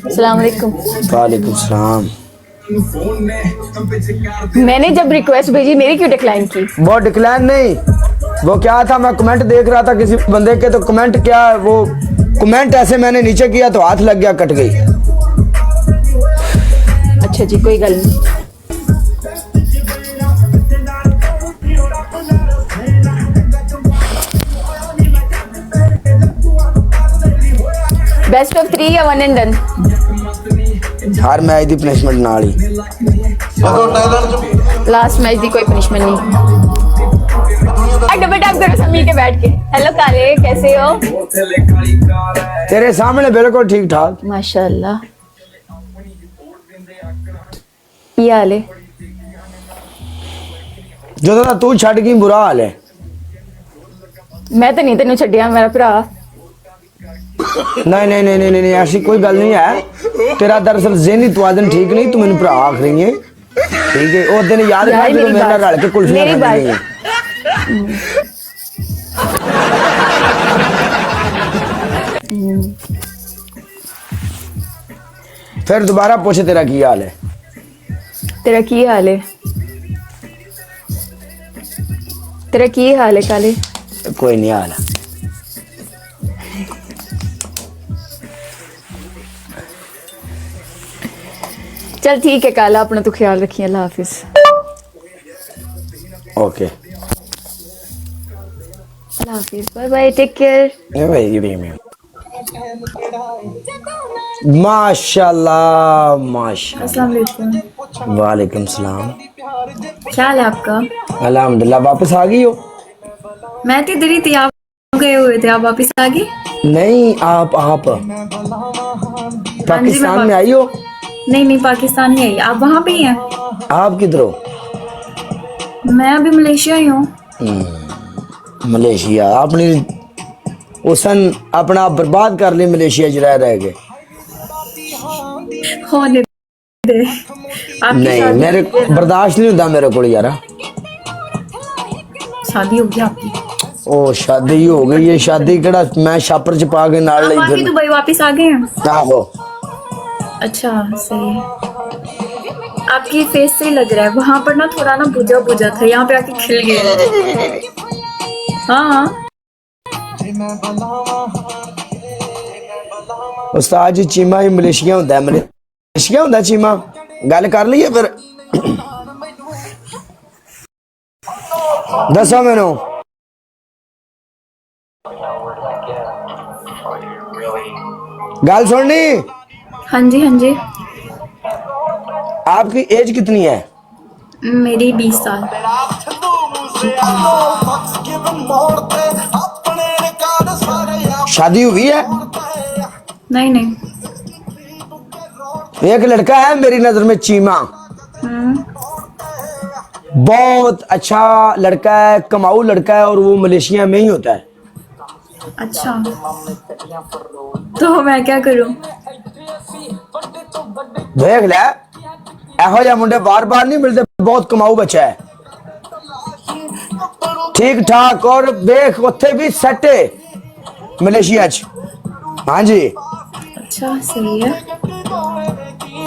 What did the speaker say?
अस्सलाम वालेकुम। वालेकुम सलाम। मैंने जब रिक्वेस्ट भेजी मेरी क्यों डिक्लाइन की? वो डिक्लाइन नहीं, वो क्या था, मैं कमेंट देख रहा था किसी बंदे के, तो कमेंट क्या, वो कमेंट ऐसे मैंने नीचे किया तो हाथ लग गया, कट गई। अच्छा जी, कोई गल नहीं। बेस्ट ऑफ 3 या 1 एंड डन? हर मैच की पनिशमेंट नाल ही। लास्ट मैच दी कोई पनिशमेंट नहीं। डबल टैप करो सब मिल के बैठ के। हेलो काले, कैसे हो? तेरे सामने बिल्कुल ठीक ठाक माशाल्लाह। ਕੀ ਹਾਲ ਹੈ? ਜਦੋਂ ਦਾ ਤੂੰ ਛੱਡ ਗਈ ਬੁਰਾ ਹਾਲ ਹੈ। ਮੈਂ ਤਾਂ ਨਹੀਂ ਤੈਨੂੰ ਛੱਡਿਆ ਮੇਰਾ ਭਰਾ। नहीं नहीं नहीं नहीं नहीं, ऐसी कोई गल नहीं है। तेरा दरअसल ज़हनी तवाज़ुन ठीक नहीं, तू मैंने भरा आख रही है, ठीक है। उस दिन याद रखना जब मेरे नाल रल के कुल्फियां खांदी रही। फिर दोबारा पूछ, तेरा की हाल है? तेरा की हाल है? तेरा की हाल है काले? कोई नहीं हाल है। चल ठीक है काला, अपना तो ख्याल रखिए। अल्लाह हाफिज। ओके, अल्लाह हाफिज, बाय बाय, टेक केयर। माशाल्लाह माशाल्लाह। अस्सलाम वालेकुम। वालेकुम सलाम। क्या हाल है आपका? अल्हम्दुलिल्लाह। वापस आ गई हो? मैं तो इधर ही थी, आप गए हुए थे, आप वापस आ गए? नहीं, आप पाकिस्तान में आई हो? नहीं नहीं, पाकिस्तान नहीं आई। आप वहाँ पे ही हैं? आप किधर हो? मैं अभी मलेशिया ही हूँ। मलेशिया? अपनी उसन अपना आप बर्बाद कर ली मलेशिया च रह के। होने दे। नहीं, मेरे बर्दाश्त नहीं होता मेरे को यार। शादी हो गई आपकी? ओ शादी हो गई है। शादी केड़ा मैं छापर च पा के नाल लई फिर। दुबई वापस आ गए हैं? आहो। अच्छा, सही है। आपकी फेस से ही लग रहा है, वहां पर ना थोड़ा ना बुझा बुझा था, यहाँ पे आके खिल गया। हाँ उस्ताद जी, चीमा ही मलेशिया होंदा है। मलेशिया होंदा चीमा? गल कर लईए फिर। दसो मैनू। गल सुननी? हाँ जी, हाँ जी। आपकी एज कितनी है? मेरी 20 साल। शादी हुई है? नहीं नहीं। एक लड़का है मेरी नजर में, चीमा। बहुत अच्छा लड़का है, कमाऊ लड़का है, और वो मलेशिया में ही होता है। अच्छा, तो मैं क्या करूं? देख ले, एहो जिहा मुंडे बार बार नहीं मिलते। बहुत कमाऊ बच्चा है, ठीक ठाक, और देख उत्थे भी सेट है मलेशिया च। हाँ जी। अच्छा, सही है।